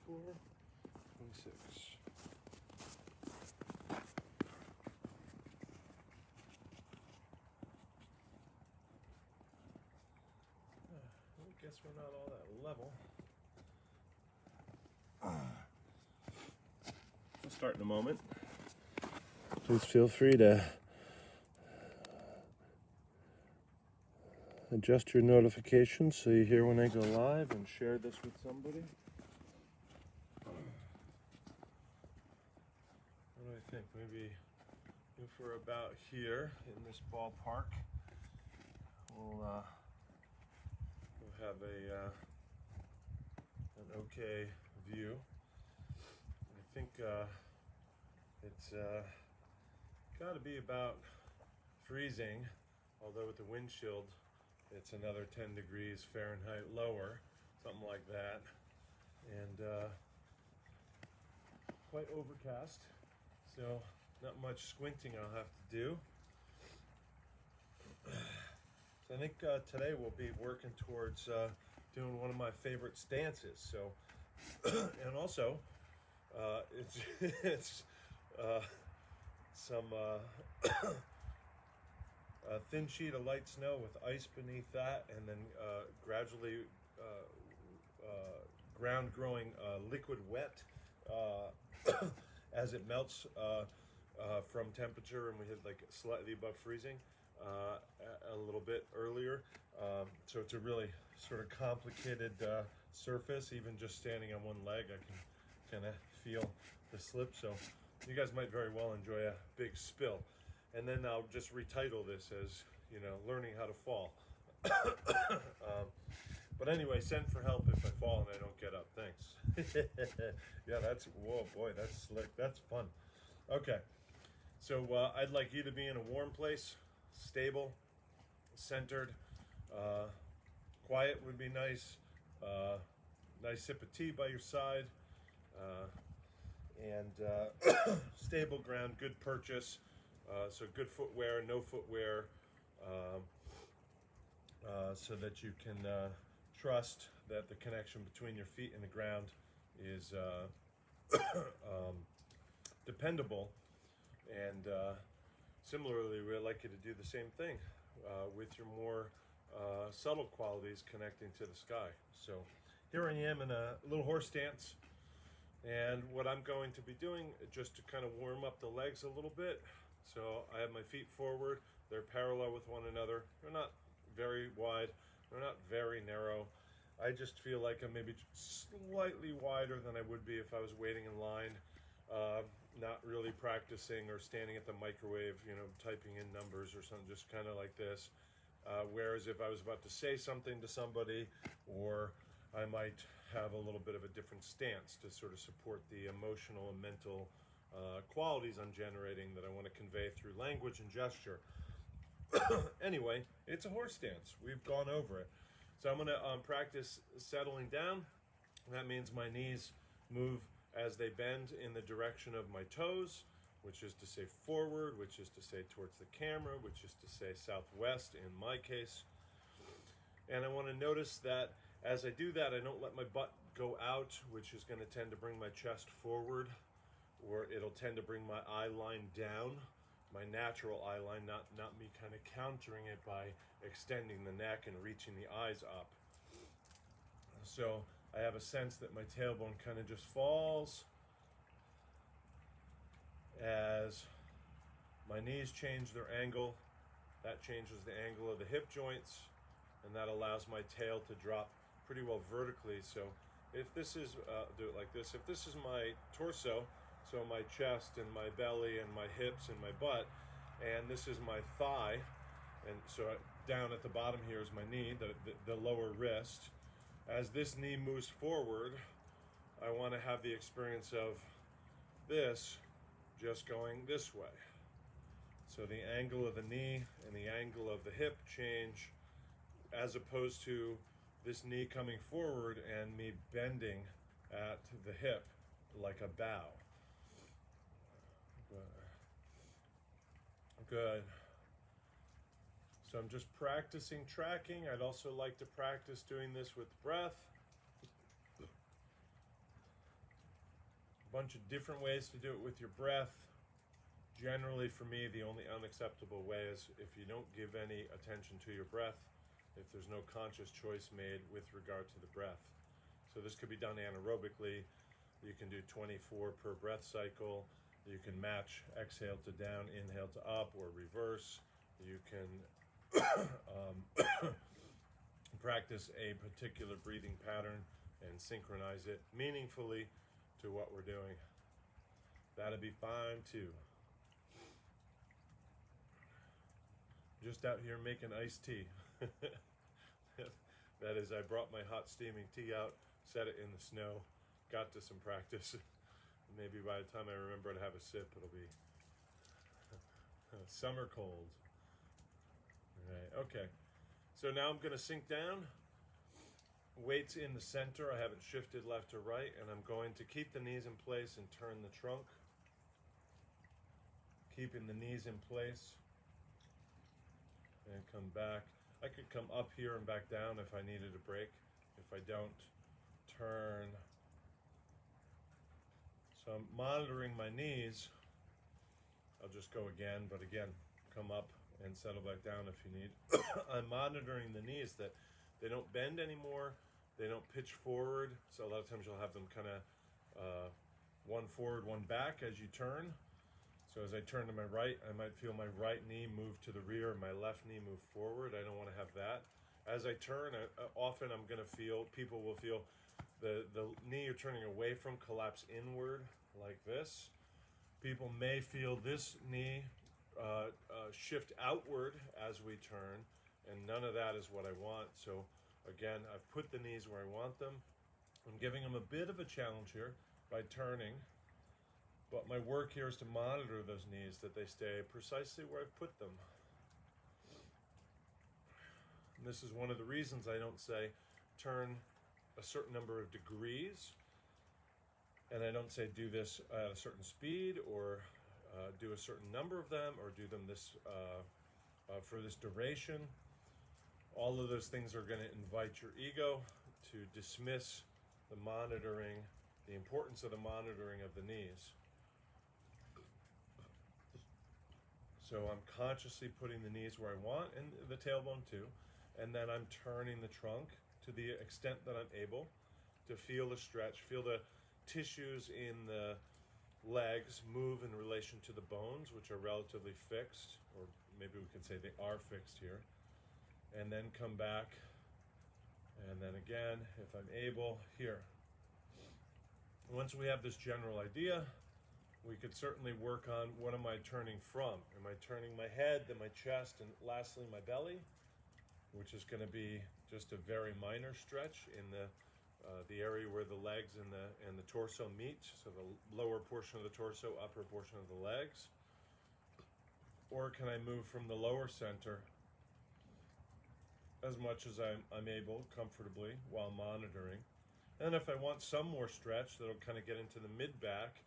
24, 26. I guess we're not all that level. We'll start in a moment. Please feel free to adjust your notifications so you hear when I go live and share this with somebody. What do I think? Maybe if we're about here in this ballpark, we'll have an okay view. I think it's got to be about freezing, although with the windshield it's another 10 degrees Fahrenheit lower, something like that, and quite overcast, so not much squinting I'll have to do. So I think today we'll be working towards doing one of my favorite stances. So, and also it's some a thin sheet of light snow with ice beneath that, and then gradually ground growing liquid wet as it melts from temperature, and we hit like slightly above freezing a little bit earlier. So it's a really sort of complicated surface. Even just standing on one leg, I can kind of feel the slip. So you guys might very well enjoy a big spill. And then I'll just retitle this as, you know, learning how to fall. But anyway, send for help if I fall and I don't get up. Thanks. Yeah, that's, whoa, boy, that's slick. That's fun. Okay, so I'd like you to be in a warm place, stable, centered. Quiet would be nice. Nice sip of tea by your side. And stable ground, good purchase. So good footwear, no footwear, so that you can trust that the connection between your feet and the ground is dependable. And similarly, we'd like you to do the same thing with your more subtle qualities connecting to the sky. So here I am in a little horse stance, and what I'm going to be doing, just to kind of warm up the legs a little bit. So I have my feet forward, they're parallel with one another. They're not very wide, they're not very narrow. I just feel like I'm maybe slightly wider than I would be if I was waiting in line, not really practicing or standing at the microwave, you know, typing in numbers or something, just kind of like this. Whereas if I was about to say something to somebody, or I might have a little bit of a different stance to sort of support the emotional and mental qualities I'm generating that I want to convey through language and gesture. Anyway, it's a horse stance. We've gone over it. So I'm going to practice settling down. That means my knees move as they bend in the direction of my toes, which is to say forward, which is to say towards the camera, which is to say southwest in my case. And I want to notice that as I do that, I don't let my butt go out, which is going to tend to bring my chest forward, or it'll tend to bring my eye line down, my natural eye line, not me kind of countering it by extending the neck and reaching the eyes up. So I have a sense that my tailbone kind of just falls as my knees change their angle. That changes the angle of the hip joints, and that allows my tail to drop pretty well vertically. So if this is, do it like this, if this is my torso, so my chest and my belly and my hips and my butt, and this is my thigh, and so down at the bottom here is my knee, the lower wrist. As this knee moves forward, I want to have the experience of this just going this way. So the angle of the knee and the angle of the hip change, as opposed to this knee coming forward and me bending at the hip like a bow. Good. So I'm just practicing tracking. I'd also like to practice doing this with breath. bunch of different ways to do it with your breath. Generally, for me, the only unacceptable way is if you don't give any attention to your breath, if there's no conscious choice made with regard to the breath. So this could be done anaerobically. You can do 24 per breath cycle. You can match exhale to down, inhale to up, or reverse. You can practice a particular breathing pattern and synchronize it meaningfully to what we're doing. That'd be fine too. Just out here making iced tea. That is, I brought my hot steaming tea out, set it in the snow, got to some practice. Maybe by the time I remember to have a sip, it'll be summer cold. All right, okay. So now I'm gonna sink down. Weight's in the center. I haven't shifted left or right, and I'm going to keep the knees in place and turn the trunk. Keeping the knees in place. And come back. I could come up here and back down if I needed a break. If I don't, turn. So I'm monitoring my knees. I'll just go again, but again, come up and settle back down if you need. I'm monitoring the knees that they don't bend anymore. They don't pitch forward. So a lot of times you'll have them kind of one forward, one back as you turn. So as I turn to my right, I might feel my right knee move to the rear, my left knee move forward. I don't want to have that. As I turn, often I'm going to feel, people will feel the knee you're turning away from collapse inward like this. People may feel this knee shift outward as we turn, and none of that is what I want. So again, I've put the knees where I want them. I'm giving them a bit of a challenge here by turning. But my work here is to monitor those knees, that they stay precisely where I've put them. And this is one of the reasons I don't say turn a certain number of degrees, and I don't say do this at a certain speed, or do a certain number of them, or do them this for this duration. All of those things are going to invite your ego to dismiss the monitoring, the importance of the monitoring of the knees. So I'm consciously putting the knees where I want, and the tailbone too, and then I'm turning the trunk to the extent that I'm able to feel the stretch, feel the tissues in the legs move in relation to the bones, which are relatively fixed, or maybe we could say they are fixed here, and then come back, and then again, if I'm able, here. Once we have this general idea, we could certainly work on what am I turning from. Am I turning my head, then my chest, and lastly my belly, which is going to be just a very minor stretch in the area where the legs and the torso meet. So the lower portion of the torso, upper portion of the legs. Or can I move from the lower center as much as I'm able comfortably while monitoring? And if I want some more stretch that'll kind of get into the mid-back,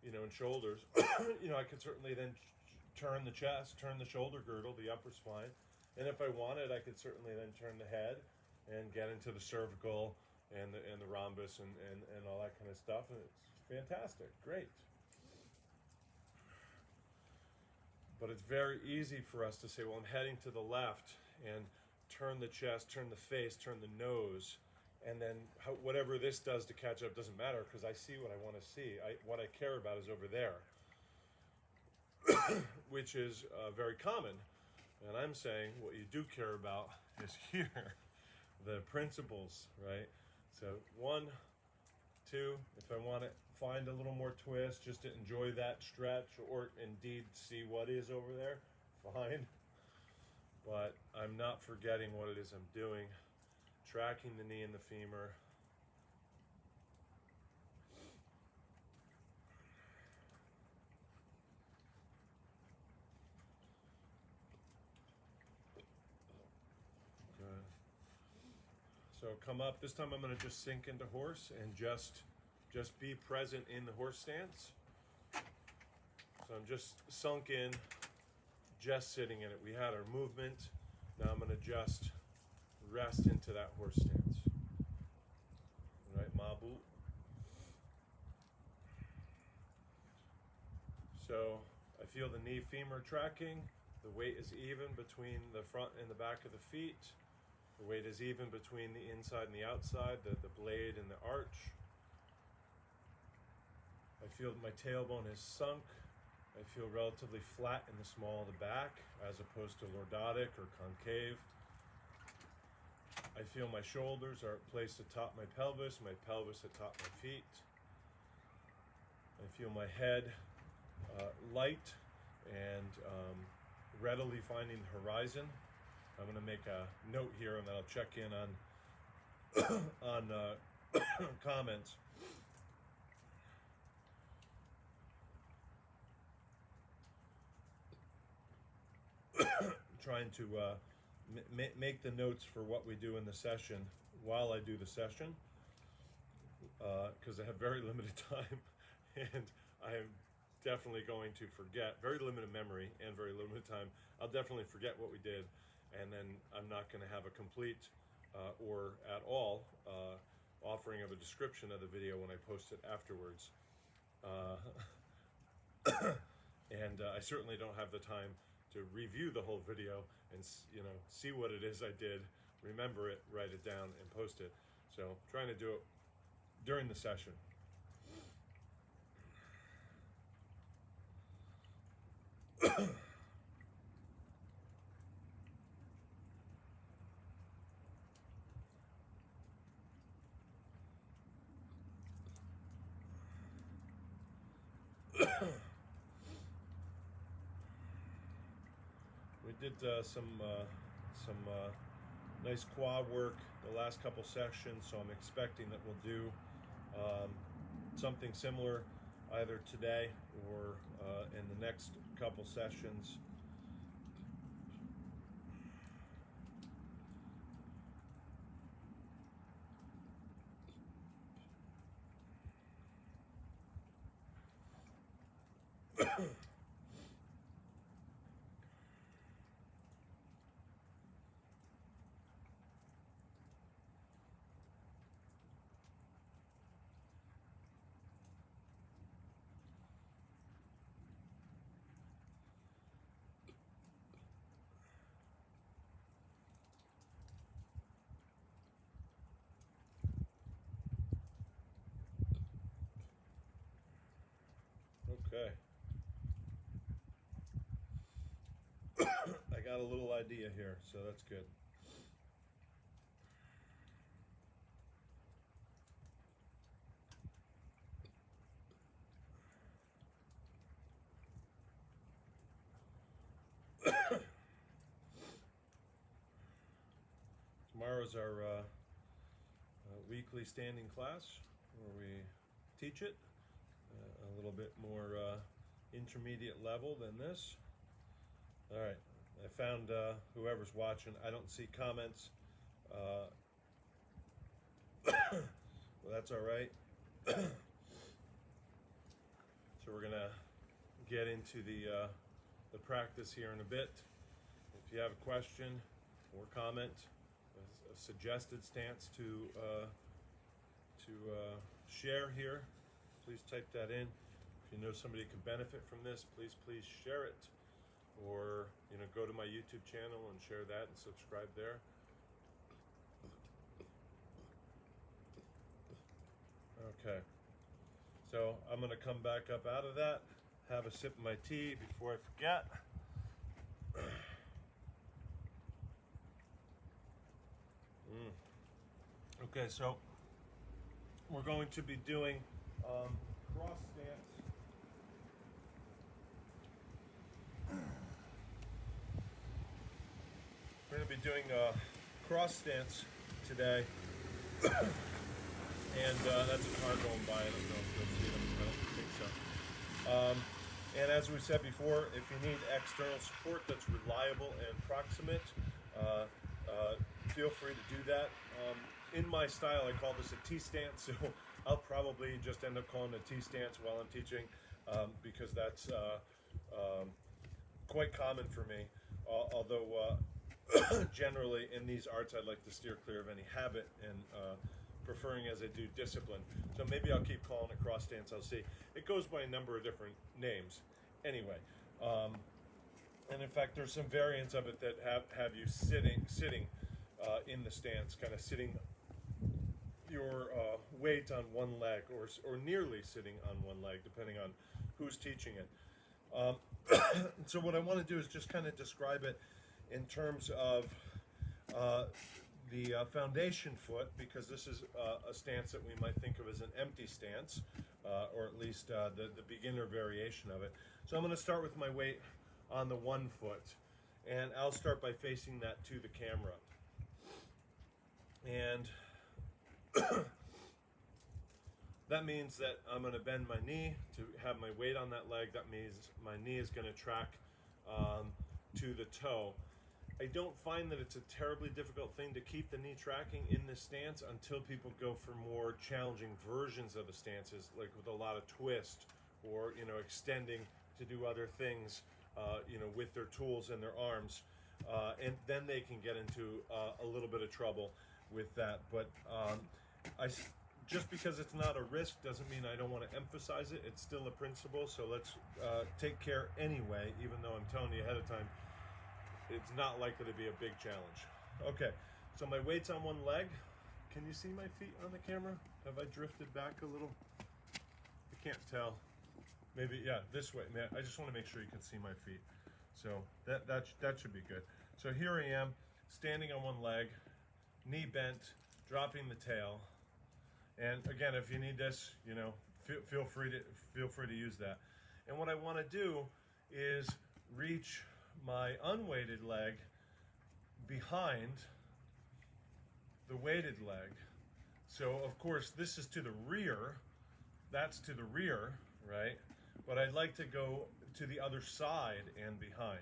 and shoulders, I could certainly then turn the chest, turn the shoulder girdle, the upper spine. And if I wanted, I could certainly then turn the head and get into the cervical and the rhombus and all that kind of stuff. And it's fantastic, great. But it's very easy for us to say, well, I'm heading to the left, and turn the chest, turn the face, turn the nose. And then whatever this does to catch up doesn't matter, because I see what I want to see. What I care about is over there, which is very common. And I'm saying what you do care about is here, the principles, right? So 1, 2, if I want to find a little more twist, just to enjoy that stretch, or indeed see what is over there, fine. But I'm not forgetting what it is I'm doing. Tracking the knee and the femur. Good. So come up. This time I'm going to just sink into horse and just be present in the horse stance. So I'm just sunk in, just sitting in it. We had our movement. Now I'm going to just rest into that horse stance. Right, Mabu. So I feel the knee femur tracking. The weight is even between the front and the back of the feet. The weight is even between the inside and the outside, the blade and the arch. I feel that my tailbone is sunk. I feel relatively flat in the small of the back as opposed to lordotic or concave. I feel my shoulders are placed atop my pelvis atop my feet. I feel my head light and readily finding the horizon. I'm going to make a note here and then I'll check in on comments. Trying to make the notes for what we do in the session while I do the session, because I have very limited time and I am definitely going to forget, very limited memory and very limited time. I'll definitely forget what we did, and then I'm not going to have a complete or at all offering of a description of the video when I post it afterwards. And I certainly don't have the time to review the whole video and see what it is I did, remember it, write it down, and post it. So trying to do it during the session. We did some nice quad work the last couple sessions, so I'm expecting that we'll do something similar either today or in the next couple sessions. Okay. I got a little idea here, so that's good. Tomorrow's our weekly standing class where we teach it a little bit more intermediate level than this. All right, I found whoever's watching. I don't see comments. Well, that's all right. So we're gonna get into the practice here in a bit. If you have a question or comment, a suggested stance to share here, please type that in. If you know somebody can benefit from this, please share it, or go to my YouTube channel and share that and subscribe there. Okay, so I'm going to come back up out of that, have a sip of my tea before I forget. Okay, so we're going to be doing cross stance. We're going to be doing cross stance today. And that's a car going by. I don't know if you'll see them. I don't think so. And as we said before, if you need external support that's reliable and proximate, feel free to do that. In my style, I call this a T-stance, so I'll probably just end up calling it a T-stance while I'm teaching, because that's quite common for me. Although generally in these arts, I'd like to steer clear of any habit and preferring as I do discipline. So maybe I'll keep calling it cross stance. I'll see. It goes by a number of different names, anyway, and in fact, there's some variants of it that have you sitting in the stance, kind of sitting your weight on one leg, or nearly sitting on one leg, depending on who's teaching it. So what I want to do is just kind of describe it in terms of the foundation foot, because this is a stance that we might think of as an empty stance, or at least the beginner variation of it. So I'm going to start with my weight on the 1 foot, and I'll start by facing that to the camera. And that means that I'm going to bend my knee to have my weight on that leg. That means my knee is going to track to the toe. I don't find that it's a terribly difficult thing to keep the knee tracking in this stance until people go for more challenging versions of the stances, like with a lot of twist, or extending to do other things with their tools and their arms, and then they can get into a little bit of trouble with that. But just because it's not a risk doesn't mean I don't want to emphasize it. It's still a principle, so let's take care anyway, even though I'm telling you ahead of time it's not likely to be a big challenge. Okay, so my weight's on one leg. Can you see my feet on the camera? Have I drifted back a little? I can't tell. Maybe, yeah, this way. Man, I just want to make sure you can see my feet. So that should be good. So here I am, standing on one leg, knee bent, dropping the tail. And again, if you need this, feel free to use that. And what I want to do is reach my unweighted leg behind the weighted leg. So of course this is to the rear, that's to the rear, right? But I'd like to go to the other side and behind.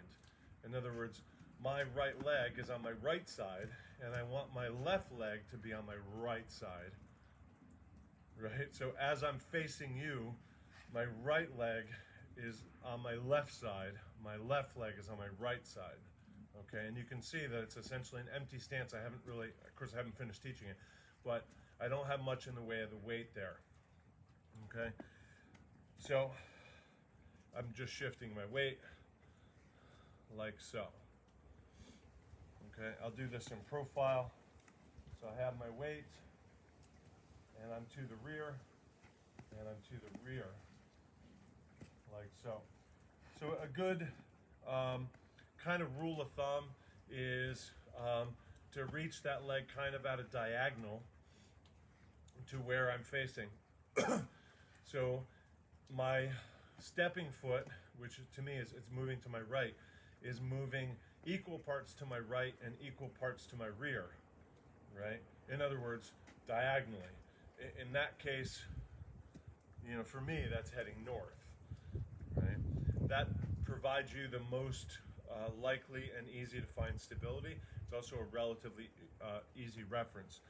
In other words, my right leg is on my right side, and I want my left leg to be on my right side, right? So as I'm facing you, my right leg is on my left side, my left leg is on my right side, okay? And you can see that it's essentially an empty stance. I haven't really, of course I haven't finished teaching it, but I don't have much in the way of the weight there, okay? So I'm just shifting my weight like so. Okay, I'll do this in profile. So I have my weight, and I'm to the rear, and I'm to the rear, like so. So a good kind of rule of thumb is to reach that leg kind of at a diagonal to where I'm facing. So my stepping foot, which to me is it's moving to my right, is moving equal parts to my right and equal parts to my rear, right? In other words, diagonally. In that case, for me, that's heading north, right? That provides you the most likely and easy to find stability. It's also a relatively easy reference.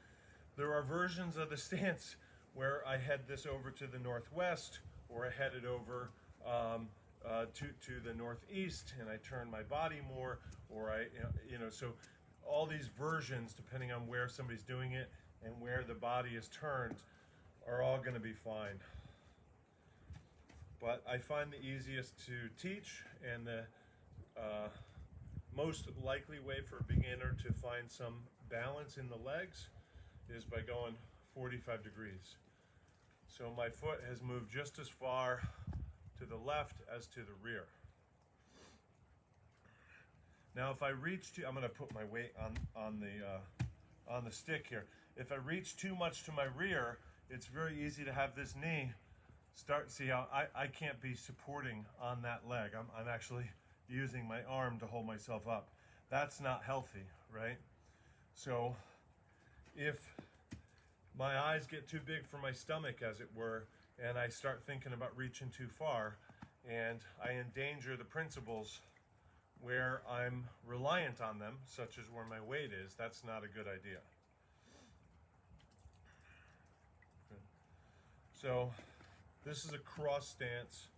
There are versions of the stance where I head this over to the northwest, or I head it over to the northeast, and I turn my body more, or so all these versions, depending on where somebody's doing it and where the body is turned, are all going to be fine. But I find the easiest to teach and the most likely way for a beginner to find some balance in the legs is by going 45 degrees. So my foot has moved just as far to the left as to the rear. Now if I reach to, I'm going to put my weight on the stick here. If I reach too much to my rear, it's very easy to have this knee see how I can't be supporting on that leg. I'm actually using my arm to hold myself up. That's not healthy, right? So if my eyes get too big for my stomach, as it were, and I start thinking about reaching too far, and I endanger the principles where I'm reliant on them, such as where my weight is, that's not a good idea. Good. So this is a cross stance.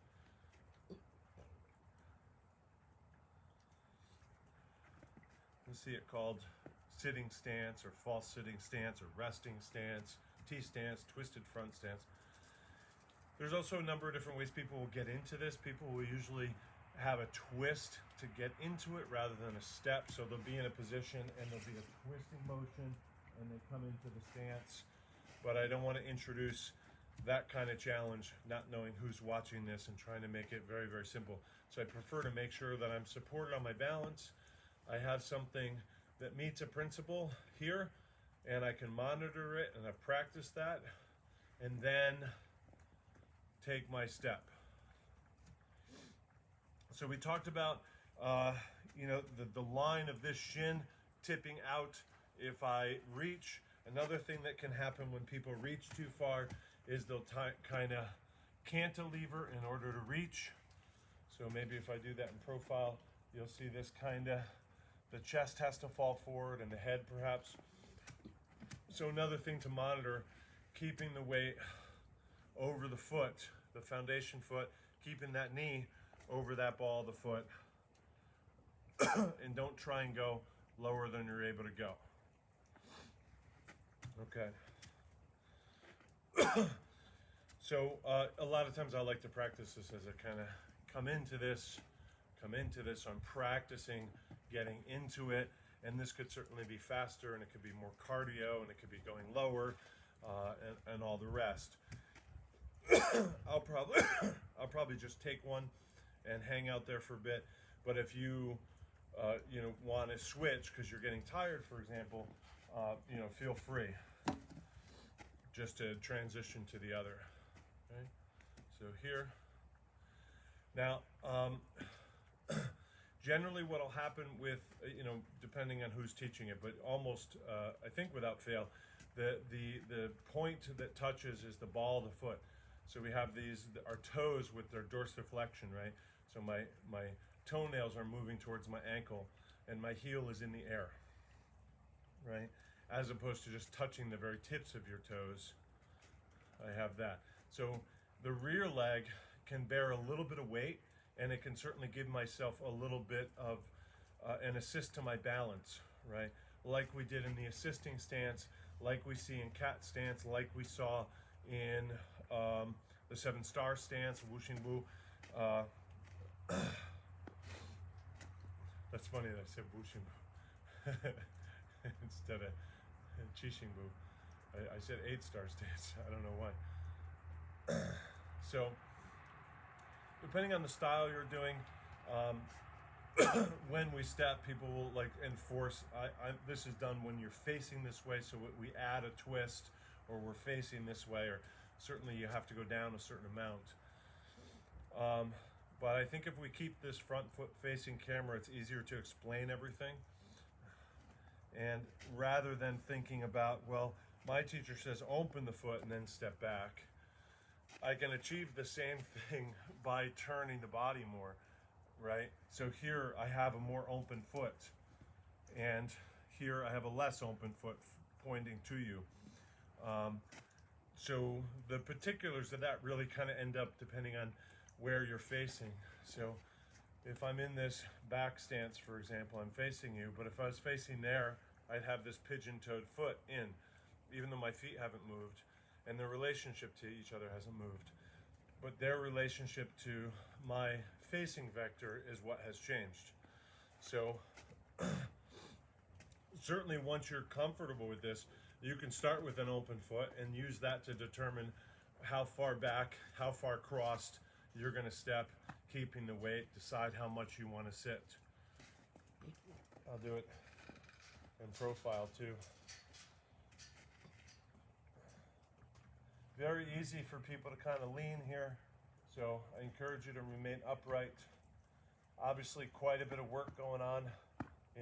We see it called sitting stance, or false sitting stance, or resting stance, T-stance, twisted front stance. There's also a number of different ways people will get into this. People will usually have a twist to get into it rather than a step. So they'll be in a position and there'll be a twisting motion and they come into the stance. But I don't want to introduce that kind of challenge, not knowing who's watching this and trying to make it very, very simple. So I prefer to make sure that I'm supported on my balance. I have something that meets a principle here, and I can monitor it, and I've practiced that, and then take my step. So we talked about, you know, the line of this shin tipping out if I reach. Another thing that can happen when people reach too far is they'll kind of cantilever in order to reach. So maybe if I do that in profile, you'll see this kind of, the chest has to fall forward and the head perhaps. So another thing to monitor, keeping the weight over the foot, the foundation foot, keeping that knee over that ball of the foot. And don't try and go lower than you're able to go. Okay. So a lot of times I like to practice this as I kind of come into this, I'm practicing getting into it, and this could certainly be faster, and it could be more cardio, and it could be going lower, and all the rest. I'll probably just take one and hang out there for a bit. But if you you know, want to switch because you're getting tired, for example, you know, feel free just to transition to the other. Okay, so here. Now, generally what will happen with, you know, depending on who's teaching it, but almost, I think without fail, the point that touches is the ball of the foot. So we have these, our toes with their dorsiflexion, right? So my toenails are moving towards my ankle and my heel is in the air, right? As opposed to just touching the very tips of your toes. I have that. So the rear leg can bear a little bit of weight, and it can certainly give myself a little bit of an assist to my balance, right? Like we did in the assisting stance, like we see in cat stance, like we saw in the 7-star stance, Wuxing Wu. That's funny that I said Wuxing Wu instead of Qixing Wu. I said 8-star stance. I don't know why. So, depending on the style you're doing, when we step, people will like enforce. This is done when you're facing this way, so we add a twist, or we're facing this way, or certainly you have to go down a certain amount. But I think if we keep this front foot facing camera, it's easier to explain everything. And rather than thinking about, well, my teacher says open the foot and then step back, I can achieve the same thing by turning the body more, right? So here I have a more open foot, and here I have a less open foot pointing to you. So the particulars of that really kind of end up depending on where you're facing. So if I'm in this back stance, for example, I'm facing you, but if I was facing there, I'd have this pigeon-toed foot in, even though my feet haven't moved, and their relationship to each other hasn't moved. But their relationship to my facing vector is what has changed. So certainly once you're comfortable with this, you can start with an open foot and use that to determine how far back, how far crossed you're going to step, keeping the weight, decide how much you want to sit. I'll do it in profile too. Very easy for people to kind of lean here, so I encourage you to remain upright. Obviously quite a bit of work going on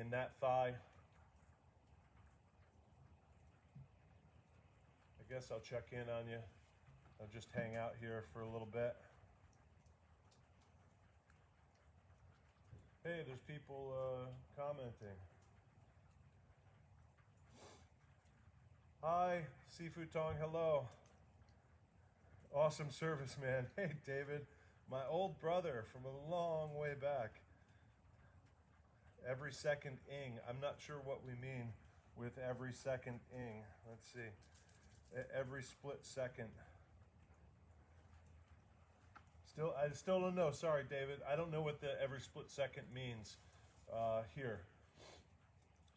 in that thigh. I guess I'll check in on you. I'll just hang out here for a little bit. Hey, there's people commenting. Hi, Seafood Tong, hello. Awesome service, man. Hey, David, my old brother from a long way back. Every second ing. I'm not sure what we mean with every second ing. Let's see. Every split second. I still don't know. Sorry, David. I don't know what the every split second means here.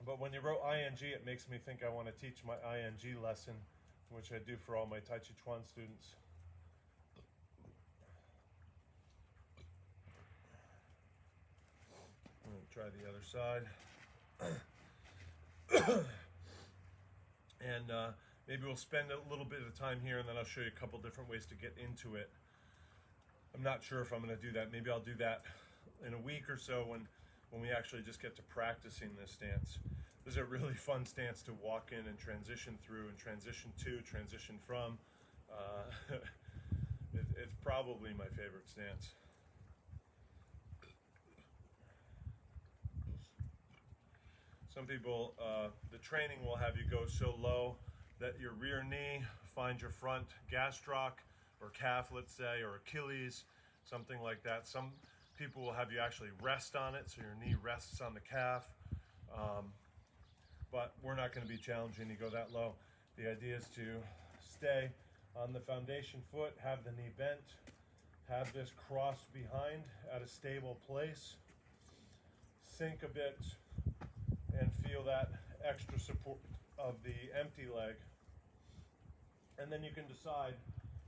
But when you wrote ing, it makes me think I want to teach my ing lesson, which I do for all my Tai Chi Chuan students. I'm going to try the other side. And maybe we'll spend a little bit of time here, and then I'll show you a couple different ways to get into it. I'm not sure if I'm going to do that. Maybe I'll do that in a week or so when we actually just get to practicing this stance. This is a really fun stance to walk in and transition through and transition to, transition from. It's probably my favorite stance. Some people, the training will have you go so low that your rear knee finds your front gastroc or calf, let's say, or Achilles, something like that. Some people will have you actually rest on it, so your knee rests on the calf. But we're not going to be challenging you go that low. The idea is to stay on the foundation foot, have the knee bent, have this crossed behind at a stable place, sink a bit, and feel that extra support of the empty leg. And then you can decide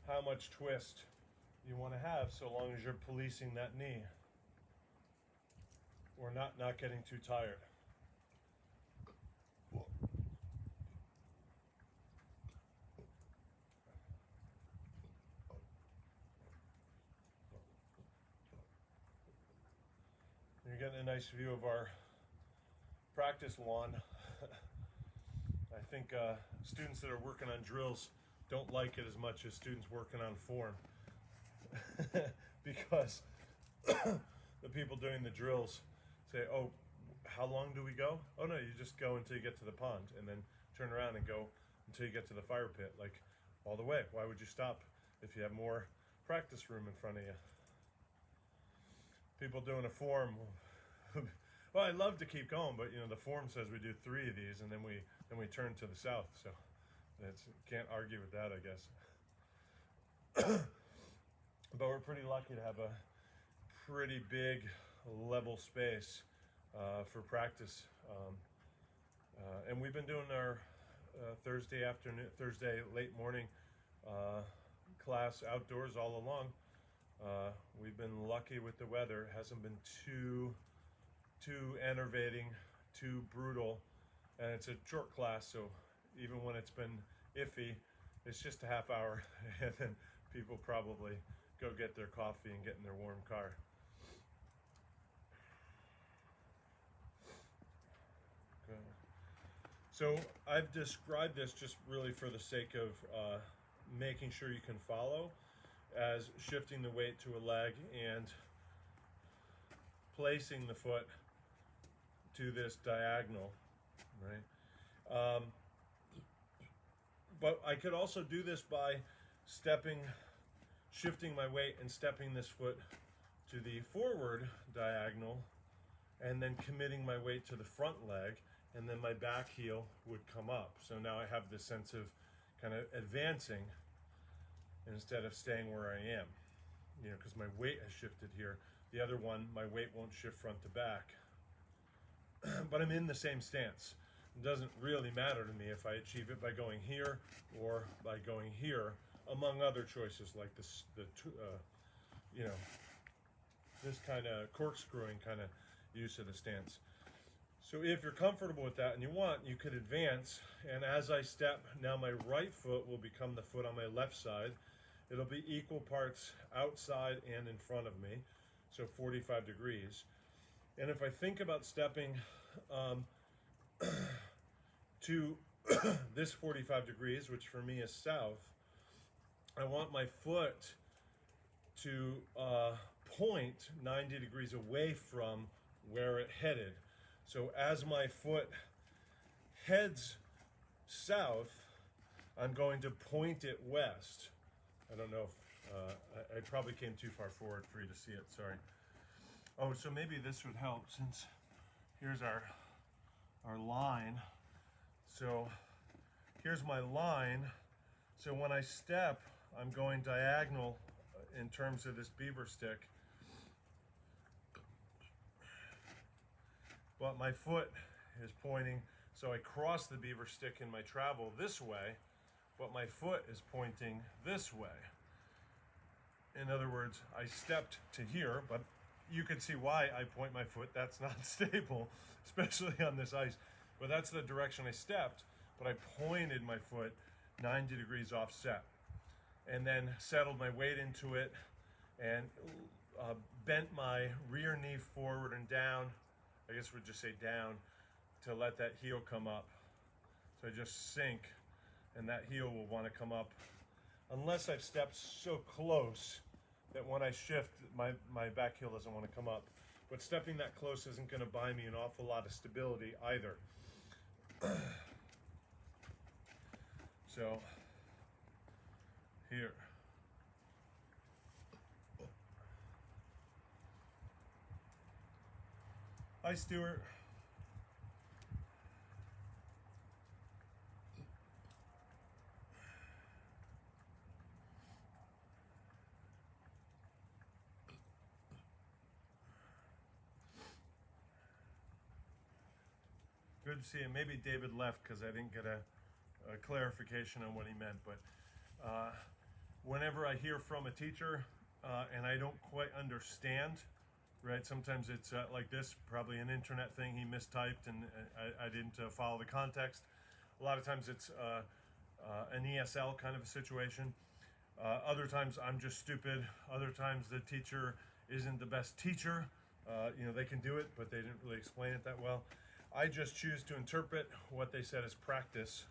how much twist you want to have, so long as you're policing that knee or not getting too tired. You're getting a nice view of our practice lawn. I think students that are working on drills don't like it as much as students working on form. Because the people doing the drills say, oh, how long do we go? Oh no, you just go until you get to the pond, and then turn around and go until you get to the fire pit, like all the way. Why would you stop if you have more practice room in front of you? People doing a form, well, I'd love to keep going, but you know, the form says we do 3 of these, and then we turn to the south, so can't argue with that, I guess. But we're pretty lucky to have a pretty big level space for practice, and we've been doing our Thursday late morning class outdoors all along. We've been lucky with the weather. It hasn't been too enervating, too brutal, and it's a short class, so even when it's been iffy, it's just a half hour, and then people probably go get their coffee and get in their warm car. Good. So I've described this just really for the sake of making sure you can follow, as shifting the weight to a leg and placing the foot to this diagonal, right? But I could also do this by shifting my weight and stepping this foot to the forward diagonal, and then committing my weight to the front leg, and then my back heel would come up. So now I have this sense of kind of advancing instead of staying where I am, you know, because my weight has shifted here. The other one, my weight won't shift front to back. But I'm in the same stance. It doesn't really matter to me if I achieve it by going here or by going here, among other choices like this, you know, this kind of corkscrewing kind of use of the stance. So if you're comfortable with that and you want, you could advance, and as I step, now my right foot will become the foot on my left side. It'll be equal parts outside and in front of me, so 45 degrees. And if I think about stepping to this 45 degrees, which for me is south, I want my foot to point 90 degrees away from where it headed. So as my foot heads south, I'm going to point it west. I don't know if I probably came too far forward for you to see it, sorry. Oh, so maybe this would help, since here's our line. So here's my line. So when I step, I'm going diagonal in terms of this beaver stick. But my foot is pointing, so I cross the beaver stick in my travel this way, but my foot is pointing this way. In other words, I stepped to here, but you can see why I point my foot. That's not stable, especially on this ice. But that's the direction I stepped, but I pointed my foot 90 degrees offset, and then settled my weight into it, and bent my rear knee forward and down. I guess we'd just say down, to let that heel come up. So I just sink, and that heel will want to come up, unless I've stepped so close that when I shift, my back heel doesn't want to come up. But stepping that close isn't going to buy me an awful lot of stability either. So, here. Hi, Stuart. Good to see him. Maybe David left because I didn't get a clarification on what he meant. But whenever I hear from a teacher and I don't quite understand, right? Sometimes it's like this, probably an internet thing. He mistyped and I didn't follow the context. A lot of times it's an ESL kind of a situation. Other times I'm just stupid. Other times the teacher isn't the best teacher. You know, they can do it, but they didn't really explain it that well. I just choose to interpret what they said as practice,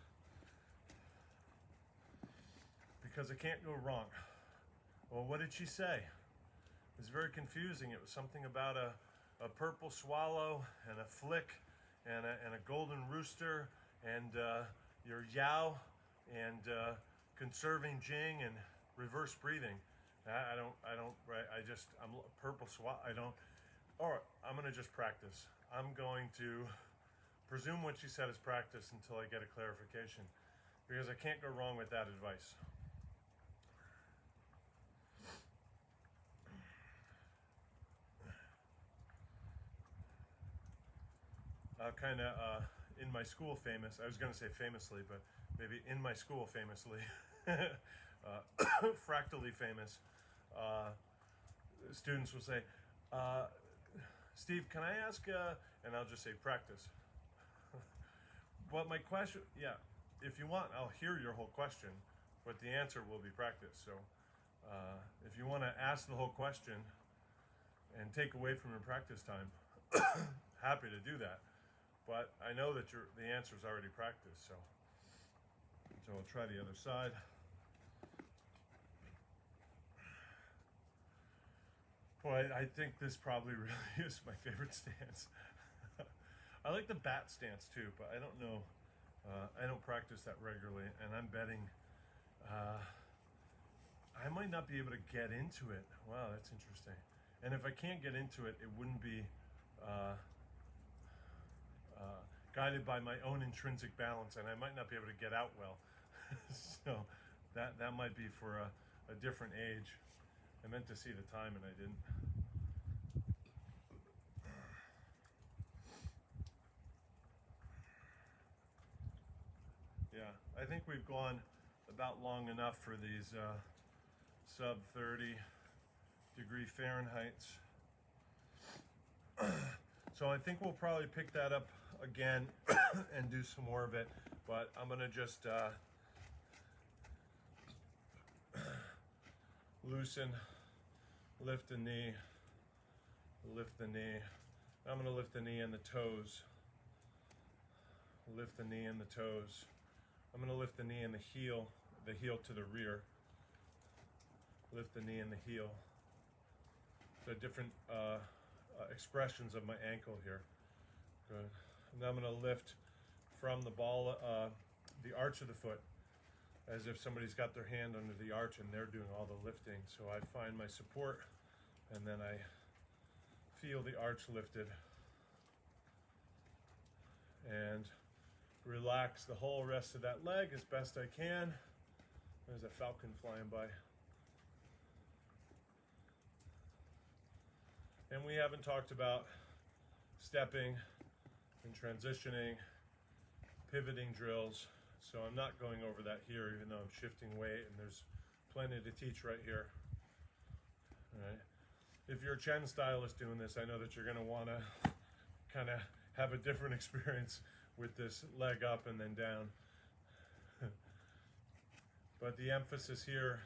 because it can't go wrong. Well, what did she say? It's very confusing. It was something about a purple swallow and a flick and a golden rooster and your yao and conserving Jing and reverse breathing. I'm purple swallow. All right, I'm going to just practice. I'm going to presume what she said is practice until I get a clarification, because I can't go wrong with that advice. Kind of in my school famous, I was going to say famously, but maybe in my school famously, fractally famous, students will say, Steve, can I ask, and I'll just say practice. But my question, yeah, if you want, I'll hear your whole question, but the answer will be practice. So if you want to ask the whole question and take away from your practice time, happy to do that. But I know that the answer is already practiced, so I'll try the other side. Boy, I think this probably really is my favorite stance. I like the bat stance too, but I don't know. I don't practice that regularly, and I'm betting I might not be able to get into it. Wow, that's interesting. And if I can't get into it, it wouldn't be guided by my own intrinsic balance, and I might not be able to get out well. So that might be for a different age. I meant to see the time and I didn't. Yeah, I think we've gone about long enough for these sub 30 degree Fahrenheits. So I think we'll probably pick that up again and do some more of it, but I'm gonna just loosen, lift the knee, lift the knee. I'm gonna lift the knee and the toes, lift the knee and the toes. I'm gonna lift the knee and the heel to the rear, lift the knee and the heel. So different expressions of my ankle here. Good. And I'm going to lift from the ball, the arch of the foot, as if somebody's got their hand under the arch and they're doing all the lifting. So I find my support, and then I feel the arch lifted, and relax the whole rest of that leg as best I can. There's a falcon flying by. And we haven't talked about stepping and transitioning, pivoting drills. So I'm not going over that here, even though I'm shifting weight, and there's plenty to teach right here. All right. If you're a Chen stylist doing this, I know that you're going to want to kind of have a different experience with this leg up and then down. But the emphasis here,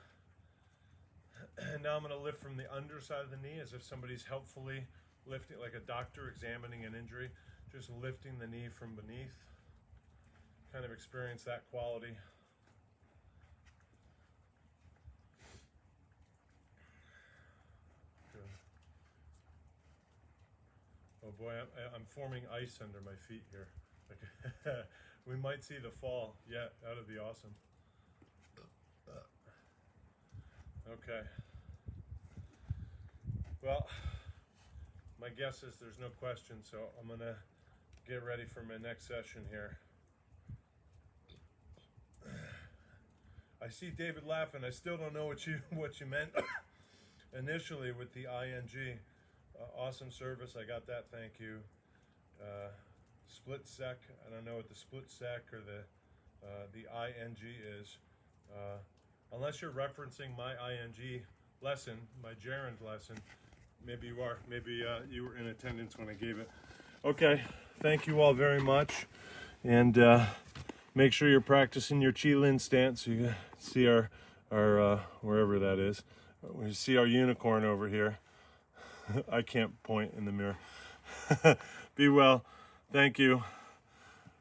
and now I'm going to lift from the underside of the knee as if somebody's helpfully lifting, like a doctor examining an injury, just lifting the knee from beneath. Kind of experience that quality. Good. Oh boy, I'm forming ice under my feet here. Okay. We might see the fall. Yeah, that would be awesome. Okay. Well, my guess is there's no question, so I'm gonna get ready for my next session here. I see David laughing. I still don't know what you meant initially with the ING. Awesome service. I got that. Thank you. Split sec. I don't know what the split sec or the ING is. Unless you're referencing my ING lesson, my gerund lesson, maybe you are. Maybe you were in attendance when I gave it. Okay. Thank you all very much, and make sure you're practicing your Qilin stance. You see our wherever that is. We see our unicorn over here. I can't point in the mirror. Be well. Thank you.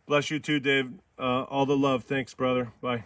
Bless you too, Dave. All the love. Thanks, brother. Bye.